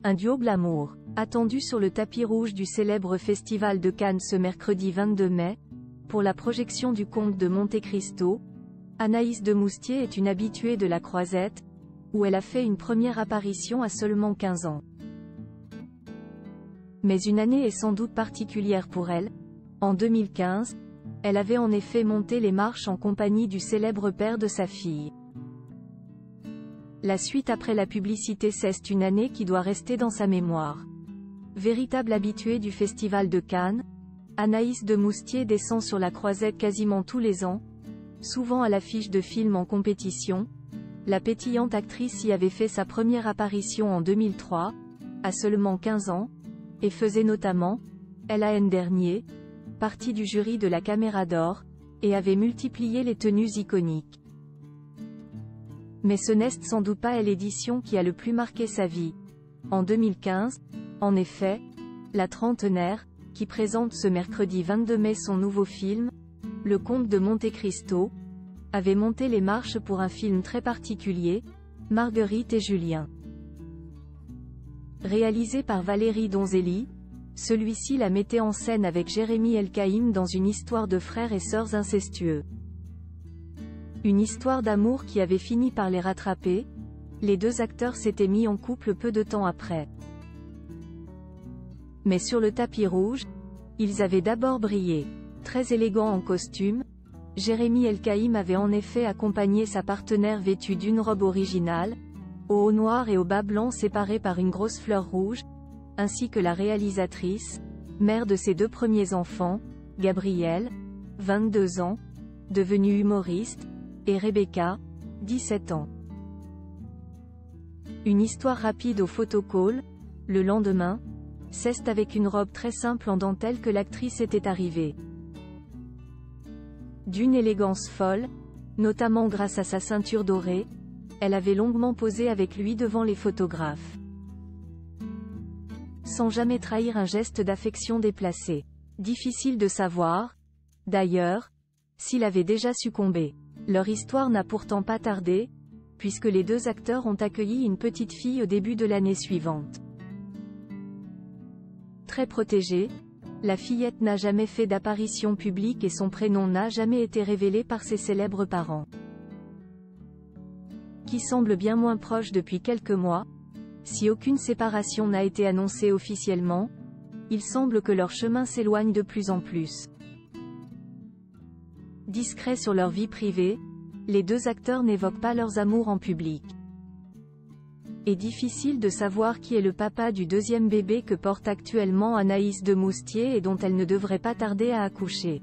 Un duo glamour, attendu sur le tapis rouge du célèbre Festival de Cannes ce mercredi 22 mai, pour la projection du Comte de Monte Cristo. Anaïs de Moustier est une habituée de la Croisette, où elle a fait une première apparition à seulement 15 ans. Mais une année est sans doute particulière pour elle. En 2015, elle avait en effet monté les marches en compagnie du célèbre père de sa fille. La suite après la publicité, c'est une année qui doit rester dans sa mémoire. Véritable habituée du Festival de Cannes, Anaïs de Moustier descend sur la Croisette quasiment tous les ans, souvent à l'affiche de films en compétition. La pétillante actrice y avait fait sa première apparition en 2003, à seulement 15 ans, et faisait notamment, l'an dernier, partie du jury de la Caméra d'Or, et avait multiplié les tenues iconiques. Mais ce n'est sans doute pas l'édition qui a le plus marqué sa vie. En 2015, en effet, la trentenaire, qui présente ce mercredi 22 mai son nouveau film, Le Comte de Monte Cristo, avait monté les marches pour un film très particulier, Marguerite et Julien. Réalisé par Valérie Donzelli, celui-ci la mettait en scène avec Jérémy Elkaïm dans une histoire de frères et sœurs incestueux. Une histoire d'amour qui avait fini par les rattraper. Les deux acteurs s'étaient mis en couple peu de temps après. Mais sur le tapis rouge, ils avaient d'abord brillé. Très élégant en costume, Jérémy Elkaïm avait en effet accompagné sa partenaire vêtue d'une robe originale, au haut noir et au bas blanc séparés par une grosse fleur rouge, ainsi que la réalisatrice, mère de ses deux premiers enfants, Gabrielle, 22 ans, devenue humoriste, et Rebecca, 17 ans. Une histoire rapide au photocall. Le lendemain, c'est avec une robe très simple en dentelle que l'actrice était arrivée. D'une élégance folle, notamment grâce à sa ceinture dorée, elle avait longuement posé avec lui devant les photographes. Sans jamais trahir un geste d'affection déplacé. Difficile de savoir, d'ailleurs, s'il avait déjà succombé. Leur histoire n'a pourtant pas tardé, puisque les deux acteurs ont accueilli une petite fille au début de l'année suivante. Très protégée, la fillette n'a jamais fait d'apparition publique et son prénom n'a jamais été révélé par ses célèbres parents, qui semblent bien moins proches depuis quelques mois. Si aucune séparation n'a été annoncée officiellement, il semble que leur chemin s'éloigne de plus en plus. Discrets sur leur vie privée, les deux acteurs n'évoquent pas leurs amours en public. Et difficile de savoir qui est le papa du deuxième bébé que porte actuellement Anaïs de Moustier et dont elle ne devrait pas tarder à accoucher.